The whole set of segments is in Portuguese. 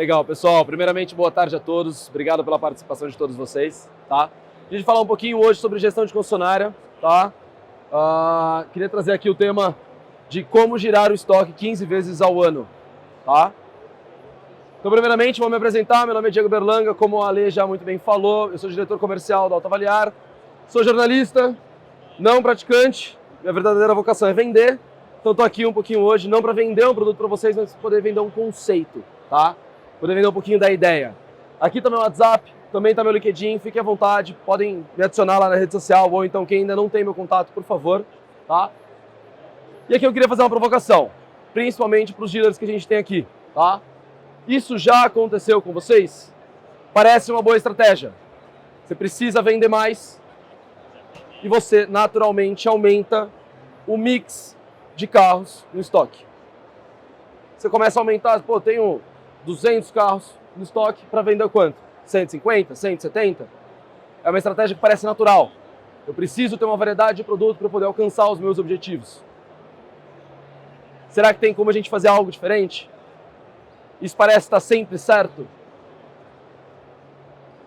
Legal, pessoal. Primeiramente, boa tarde a todos. Obrigado pela participação de todos vocês, tá? A gente vai falar um pouquinho hoje sobre gestão de concessionária, tá? Queria trazer aqui o tema de como girar o estoque 15 vezes ao ano, tá? Então, primeiramente, vou me apresentar. Meu nome é Diego Berlanga, como a Ale já muito bem falou. Eu sou diretor comercial da Autoavaliar. Sou jornalista, não praticante. Minha verdadeira vocação é vender. Então, estou aqui um pouquinho hoje, não para vender um produto para vocês, mas para poder vender um conceito, tá? Poder vender um pouquinho da ideia. Aqui está meu WhatsApp, também está meu LinkedIn, fiquem à vontade, podem me adicionar lá na rede social, ou então quem ainda não tem meu contato, por favor, tá? E aqui eu queria fazer uma provocação, principalmente para os dealers que a gente tem aqui, tá? Isso já aconteceu com vocês? Parece uma boa estratégia. Você precisa vender mais e você naturalmente aumenta o mix de carros no estoque. Você começa a aumentar, pô, tenho 200 carros no estoque para vender quanto? 150, 170? É uma estratégia que parece natural. Eu preciso ter uma variedade de produto para poder alcançar os meus objetivos. Será que tem como a gente fazer algo diferente? Isso parece estar sempre certo?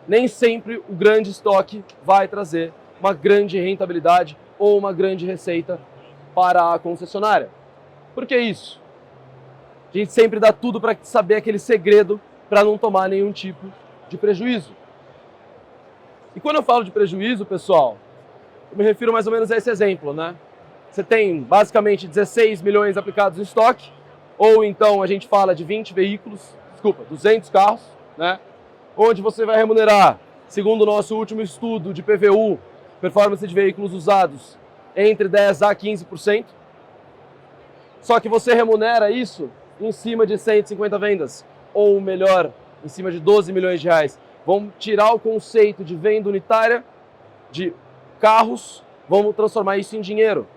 Nem sempre o grande estoque vai trazer uma grande rentabilidade ou uma grande receita para a concessionária. Por que isso? A gente sempre dá tudo para saber aquele segredo para não tomar nenhum tipo de prejuízo. E quando eu falo de prejuízo, pessoal, eu me refiro mais ou menos a esse exemplo, né? Você tem basicamente 16 milhões aplicados em estoque, ou então a gente fala de 200 carros, né? Onde você vai remunerar, segundo o nosso último estudo de PVU, performance de veículos usados, entre 10% a 15%. Só que você remunera isso em cima de 150 vendas, ou melhor, em cima de 12 milhões de reais. Vamos tirar o conceito de venda unitária de carros, vamos transformar isso em dinheiro.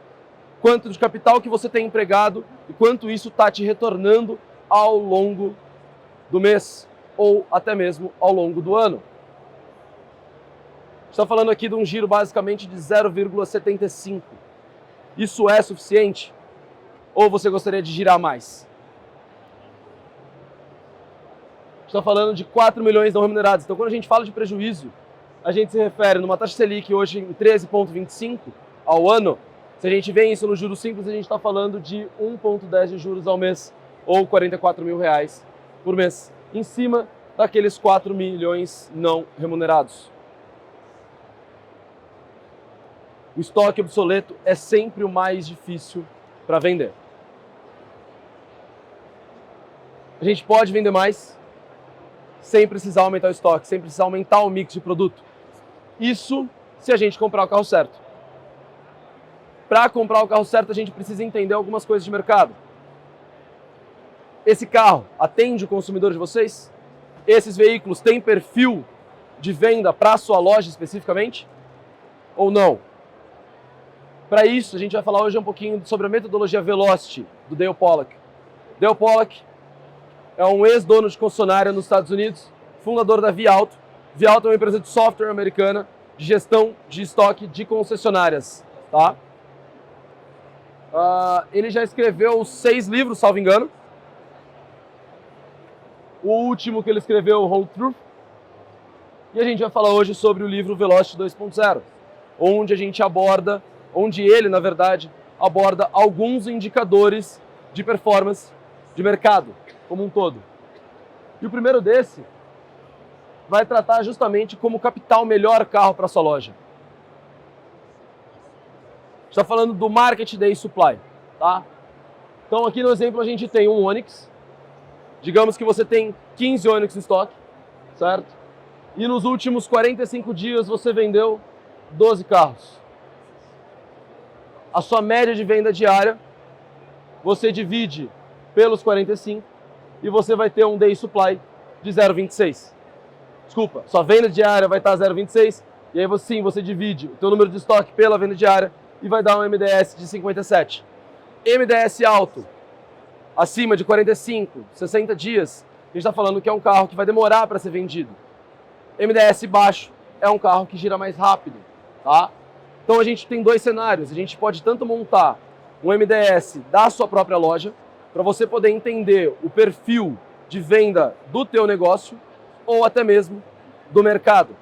Quanto de capital que você tem empregado e quanto isso está te retornando ao longo do mês ou até mesmo ao longo do ano. Está falando aqui de um giro basicamente de 0,75. Isso é suficiente? Ou você gostaria de girar mais? Está falando de 4 milhões não remunerados. Então, quando a gente fala de prejuízo, a gente se refere numa taxa Selic hoje em 13,25 ao ano. Se a gente vê isso no juros simples, a gente está falando de 1,10 de juros ao mês, ou R$ 44 mil por mês, em cima daqueles 4 milhões não remunerados. O estoque obsoleto é sempre o mais difícil para vender. A gente pode vender mais sem precisar aumentar o estoque, sem precisar aumentar o mix de produto. Isso se a gente comprar o carro certo. Para comprar o carro certo, a gente precisa entender algumas coisas de mercado. Esse carro atende o consumidor de vocês? Esses veículos têm perfil de venda para a sua loja especificamente? Ou não? Para isso, a gente vai falar hoje um pouquinho sobre a metodologia Velocity do Dale Pollack. Dale Pollack é um ex-dono de concessionária nos Estados Unidos, fundador da Viauto. Viauto é uma empresa de software americana de gestão de estoque de concessionárias, tá? Ele já escreveu 6 livros, salvo engano. O último que ele escreveu, Whole Truth. E a gente vai falar hoje sobre o livro Velocity 2.0, onde ele, na verdade, aborda alguns indicadores de performance de mercado como um todo. E o primeiro desse vai tratar justamente como captar o melhor carro para sua loja. Está falando do Market Day Supply, tá? Então aqui no exemplo a gente tem um Onix. Digamos que você tem 15 Onix em estoque, certo? E nos últimos 45 dias você vendeu 12 carros. A sua média de venda diária, você divide pelos 45 e você vai ter um Day Supply de 0,26. Desculpa, sua venda diária vai estar 0,26 e aí você divide o teu número de estoque pela venda diária e vai dar um MDS de 57. MDS alto, acima de 45, 60 dias, a gente está falando que é um carro que vai demorar para ser vendido. MDS baixo é um carro que gira mais rápido, tá? Então a gente tem dois cenários. A gente pode tanto montar um MDS da sua própria loja, para você poder entender o perfil de venda do teu negócio ou até mesmo do mercado.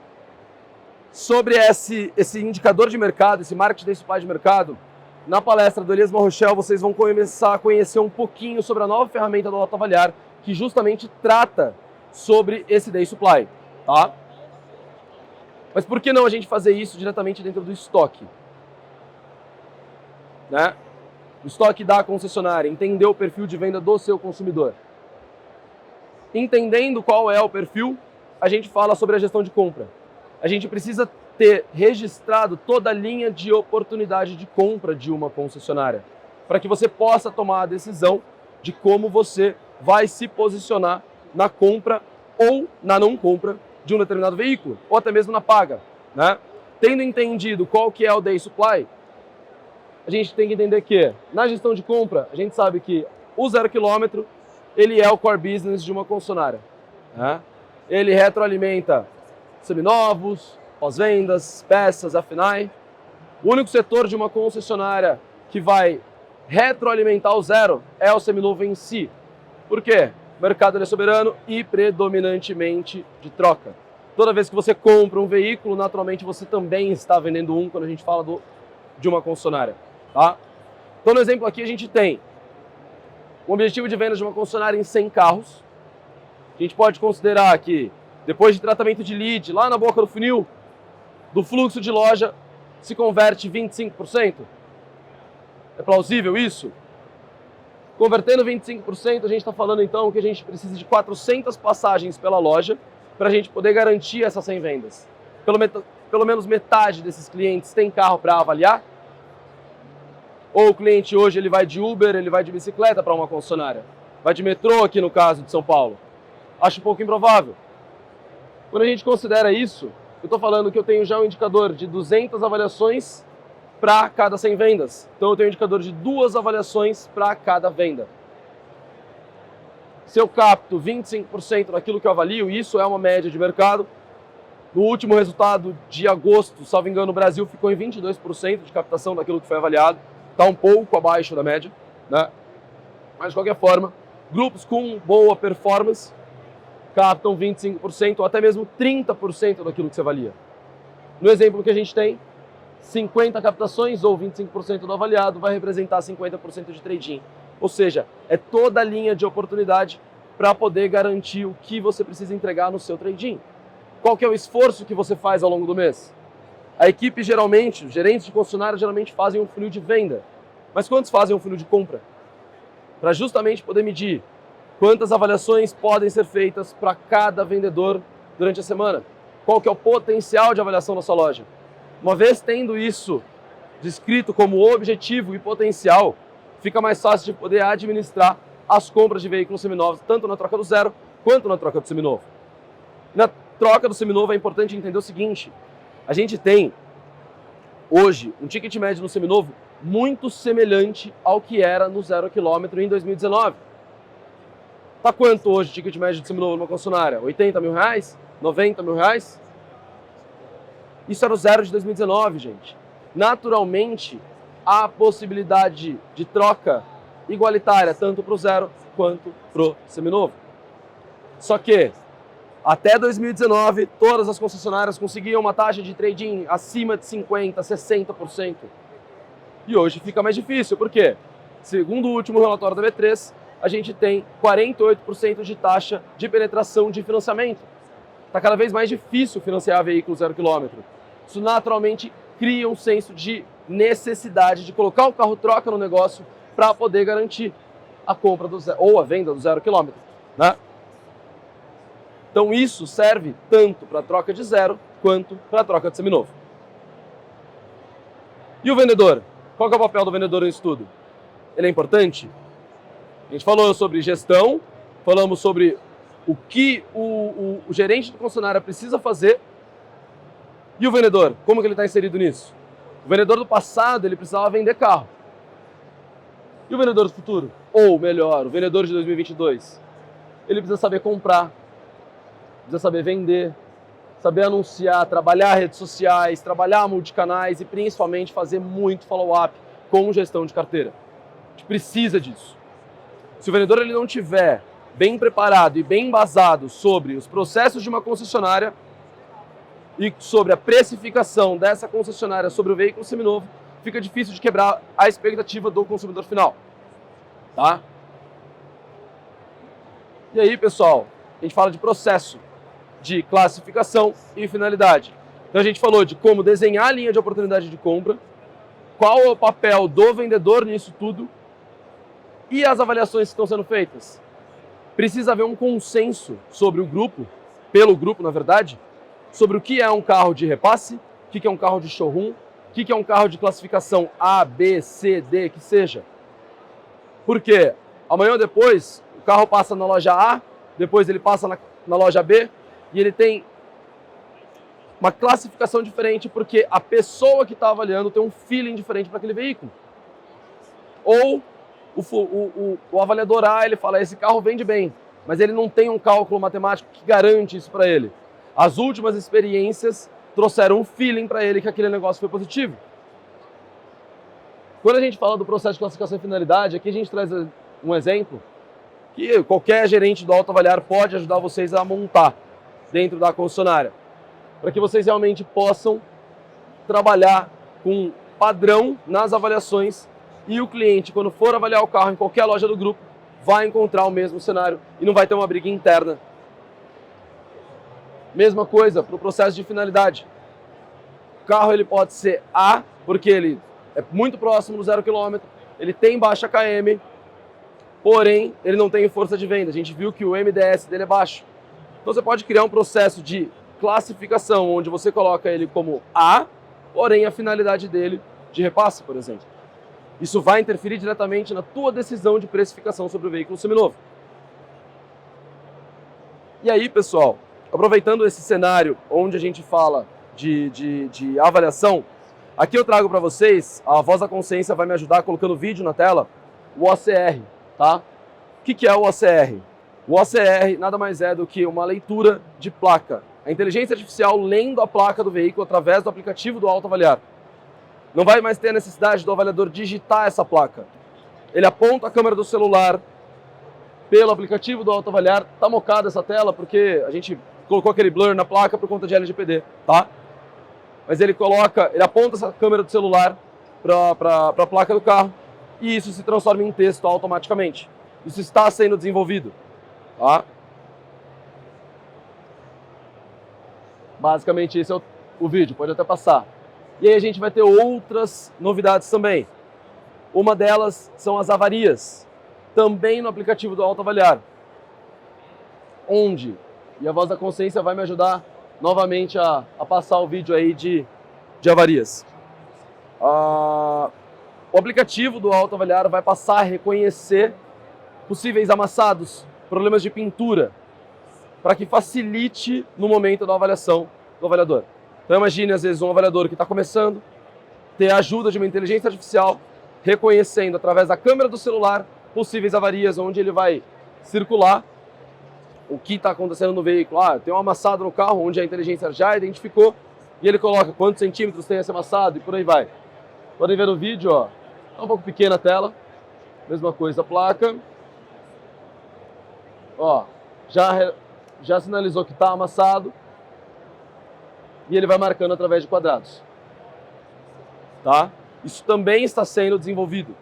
Sobre esse indicador de mercado, esse marketing day supply de mercado, na palestra do Elias Rochelle vocês vão começar a conhecer um pouquinho sobre a nova ferramenta do Autoavaliar, que justamente trata sobre esse day supply, tá? Mas por que não a gente fazer isso diretamente dentro do estoque? Né? O estoque da concessionária, entender o perfil de venda do seu consumidor. Entendendo qual é o perfil, a gente fala sobre a gestão de compra. A gente precisa ter registrado toda a linha de oportunidade de compra de uma concessionária, para que você possa tomar a decisão de como você vai se posicionar na compra ou na não compra de um determinado veículo, ou até mesmo na paga, né? Tendo entendido qual que é o day supply, a gente tem que entender que na gestão de compra, a gente sabe que o 0 km, ele é o core business de uma concessionária, né? Ele retroalimenta seminovos, pós-vendas, peças, F&I. O único setor de uma concessionária que vai retroalimentar o zero é o seminovo em si. Por quê? O mercado é soberano e predominantemente de troca. Toda vez que você compra um veículo, naturalmente você também está vendendo um quando a gente fala de uma concessionária. Tá? Então no exemplo aqui a gente tem um objetivo de venda de uma concessionária em 100 carros. A gente pode considerar que depois de tratamento de lead, lá na boca do funil, do fluxo de loja, se converte 25%. É plausível isso? Convertendo 25%, a gente está falando então que a gente precisa de 400 passagens pela loja para a gente poder garantir essas 100 vendas. Pelo menos metade desses clientes tem carro para avaliar? Ou o cliente hoje ele vai de Uber, ele vai de bicicleta para uma concessionária? Vai de metrô aqui no caso de São Paulo? Acho um pouco improvável. Quando a gente considera isso, eu estou falando que eu tenho já um indicador de 200 avaliações para cada 100 vendas. Então eu tenho um indicador de 2 avaliações para cada venda. Se eu capto 25% daquilo que eu avalio, isso é uma média de mercado. No último resultado de agosto, salvo engano, o Brasil ficou em 22% de captação daquilo que foi avaliado. Está um pouco abaixo da média, né? Mas de qualquer forma, grupos com boa performance captam 25% ou até mesmo 30% daquilo que você avalia. No exemplo que a gente tem, 50 captações ou 25% do avaliado vai representar 50% de trade-in. Ou seja, é toda a linha de oportunidade para poder garantir o que você precisa entregar no seu trade-in. Qual que é o esforço que você faz ao longo do mês? A equipe geralmente, os gerentes de concessionária geralmente fazem um funil de venda. Mas quantos fazem um funil de compra? Para justamente poder medir quantas avaliações podem ser feitas para cada vendedor durante a semana. Qual que é o potencial de avaliação da sua loja? Uma vez tendo isso descrito como objetivo e potencial, fica mais fácil de poder administrar as compras de veículos seminovos, tanto na troca do zero quanto na troca do seminovo. Na troca do seminovo é importante entender o seguinte: a gente tem hoje um ticket médio no seminovo muito semelhante ao que era no 0 km em 2019. Tá quanto hoje o ticket médio de seminovo numa concessionária? 80 mil reais? 90 mil reais? Isso era o zero de 2019, gente. Naturalmente, há possibilidade de troca igualitária, tanto para o zero quanto para o seminovo. Só que, até 2019, todas as concessionárias conseguiam uma taxa de trade-in acima de 50%, 60%. E hoje fica mais difícil, por quê? Segundo o último relatório da B3, a gente tem 48% de taxa de penetração de financiamento. Está cada vez mais difícil financiar veículo 0 km. Isso naturalmente cria um senso de necessidade de colocar o carro troca no negócio para poder garantir a compra do zero, ou a venda do 0 km, né? Então isso serve tanto para a troca de zero quanto para a troca de seminovo. E o vendedor? Qual que é o papel do vendedor nisso tudo? Ele é importante? A gente falou sobre gestão, falamos sobre o que o gerente de concessionária precisa fazer. E o vendedor, como que ele está inserido nisso? O vendedor do passado, ele precisava vender carro. E o vendedor do futuro? Ou melhor, o vendedor de 2022? Ele precisa saber comprar, precisa saber vender, saber anunciar, trabalhar redes sociais, trabalhar multicanais e principalmente fazer muito follow-up com gestão de carteira. A gente precisa disso. Se o vendedor ele não tiver bem preparado e bem embasado sobre os processos de uma concessionária e sobre a precificação dessa concessionária sobre o veículo seminovo, fica difícil de quebrar a expectativa do consumidor final, tá? E aí, pessoal, a gente fala de processo, de classificação e finalidade. Então a gente falou de como desenhar a linha de oportunidade de compra, qual é o papel do vendedor nisso tudo e as avaliações que estão sendo feitas. Precisa haver um consenso sobre o grupo, pelo grupo, na verdade, sobre o que é um carro de repasse, o que é um carro de showroom, o que é um carro de classificação A, B, C, D, que seja. Porque amanhã ou depois, o carro passa na loja A, depois ele passa na loja B, e ele tem uma classificação diferente, porque a pessoa que está avaliando tem um feeling diferente para aquele veículo. Ou o avaliador A, ele fala, esse carro vende bem, mas ele não tem um cálculo matemático que garante isso para ele. As últimas experiências trouxeram um feeling para ele que aquele negócio foi positivo. Quando a gente fala do processo de classificação e finalidade, aqui a gente traz um exemplo que qualquer gerente do autoavaliar pode ajudar vocês a montar dentro da concessionária, para que vocês realmente possam trabalhar com padrão nas avaliações e o cliente, quando for avaliar o carro em qualquer loja do grupo, vai encontrar o mesmo cenário e não vai ter uma briga interna. Mesma coisa para o processo de finalidade. O carro ele pode ser A, porque ele é muito próximo do 0 km, ele tem baixa KM, porém ele não tem força de venda. A gente viu que o MDS dele é baixo. Então você pode criar um processo de classificação onde você coloca ele como A, porém a finalidade dele de repasse, por exemplo. Isso vai interferir diretamente na tua decisão de precificação sobre o veículo seminovo. E aí, pessoal, aproveitando esse cenário onde a gente fala de avaliação, aqui eu trago para vocês, a Voz da Consciência vai me ajudar colocando vídeo na tela, o OCR, tá? O que é o OCR? O OCR nada mais é do que uma leitura de placa. A inteligência artificial lendo a placa do veículo através do aplicativo do autoavaliar. Não vai mais ter a necessidade do avaliador digitar essa placa. Ele aponta a câmera do celular pelo aplicativo do autoavaliar. Tá mocada essa tela porque a gente colocou aquele blur na placa por conta de LGPD, tá? Mas ele aponta essa câmera do celular para a placa do carro e isso se transforma em texto automaticamente. Isso está sendo desenvolvido, tá? Basicamente esse é o vídeo, pode até passar. E aí a gente vai ter outras novidades também. Uma delas são as avarias, também no aplicativo do autoavaliar. Onde, e a Voz da Consciência vai me ajudar novamente a passar o vídeo aí de avarias. O aplicativo do autoavaliar vai passar a reconhecer possíveis amassados, problemas de pintura, para que facilite no momento da avaliação do avaliador. Então imagine, às vezes, um avaliador que está começando, ter a ajuda de uma inteligência artificial, reconhecendo através da câmera do celular possíveis avarias, onde ele vai circular o que está acontecendo no veículo. Tem um amassado no carro, onde a inteligência já identificou, e ele coloca quantos centímetros tem esse amassado, e por aí vai. Podem ver no vídeo, ó, tá um pouco pequena a tela, mesma coisa a placa. Ó, já sinalizou que está amassado, e ele vai marcando através de quadrados, tá? Isso também está sendo desenvolvido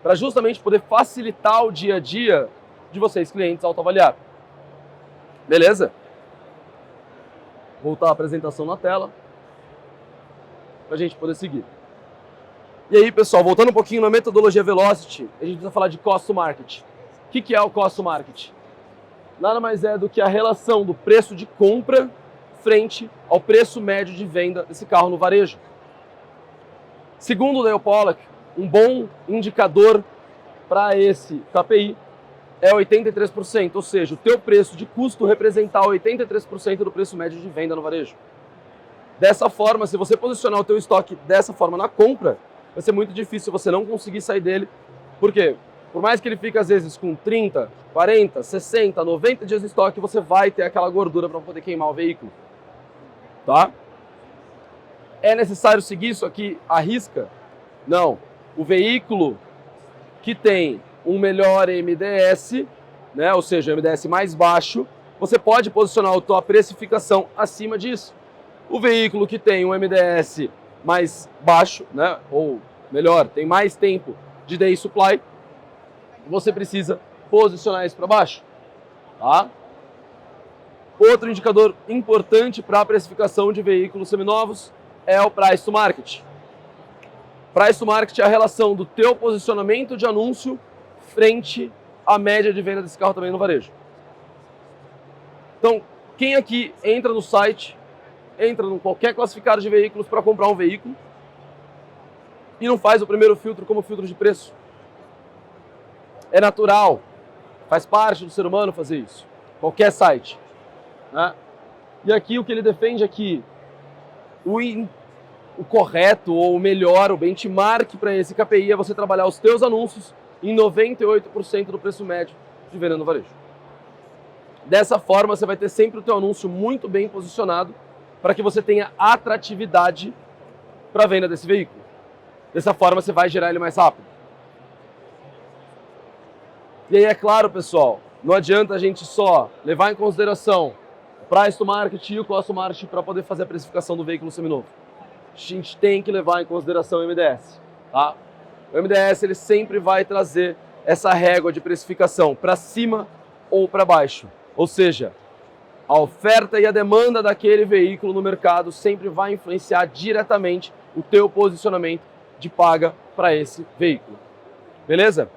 para justamente poder facilitar o dia a dia de vocês, clientes, autoavaliar. Beleza? Voltar a apresentação na tela para a gente poder seguir. E aí, pessoal, voltando um pouquinho na metodologia Velocity, a gente precisa falar de Cost to Market. O que é o Cost to Market? Nada mais é do que a relação do preço de compra frente ao preço médio de venda desse carro no varejo. Segundo o Dale Pollack, um bom indicador para esse KPI é 83%, ou seja, o teu preço de custo representar 83% do preço médio de venda no varejo. Dessa forma, se você posicionar o teu estoque dessa forma na compra, vai ser muito difícil você não conseguir sair dele. Por quê? Por mais que ele fique às vezes com 30, 40, 60, 90 dias de estoque, você vai ter aquela gordura para poder queimar o veículo. Tá? É necessário seguir isso aqui à risca? Não. O veículo que tem um melhor MDS, né, ou seja, o MDS mais baixo, você pode posicionar a tua precificação acima disso. O veículo que tem um MDS mais baixo, né, ou melhor, tem mais tempo de day supply, você precisa posicionar isso para baixo, tá? Outro indicador importante para a precificação de veículos seminovos é o price to market. Price to market é a relação do teu posicionamento de anúncio frente à média de venda desse carro também no varejo. Então, quem aqui entra no site, entra em qualquer classificado de veículos para comprar um veículo e não faz o primeiro filtro como filtro de preço? É natural, faz parte do ser humano fazer isso. Qualquer site, né? E aqui o que ele defende é que o correto ou o melhor, o benchmark para esse KPI é você trabalhar os teus anúncios em 98% do preço médio de venda no varejo. Dessa forma, você vai ter sempre o teu anúncio muito bem posicionado para que você tenha atratividade para a venda desse veículo. Dessa forma, você vai gerar ele mais rápido. E aí, é claro, pessoal, não adianta a gente só levar em consideração o price to market e o cost to market para poder fazer a precificação do veículo seminovo. A gente tem que levar em consideração o MDS, tá? O MDS ele sempre vai trazer essa régua de precificação para cima ou para baixo. Ou seja, a oferta e a demanda daquele veículo no mercado sempre vai influenciar diretamente o teu posicionamento de paga para esse veículo. Beleza?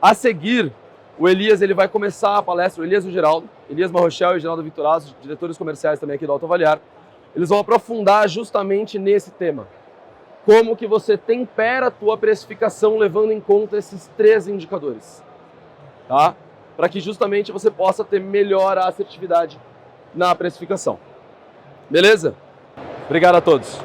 A seguir, o Elias ele vai começar a palestra, o Elias e o Geraldo, Elias Marrochel e o Geraldo Vitorazzo, diretores comerciais também aqui do Autoavaliar. Eles vão aprofundar justamente nesse tema. Como que você tempera a tua precificação levando em conta esses 3 indicadores, tá? Para que justamente você possa ter melhor assertividade na precificação. Beleza? Obrigado a todos.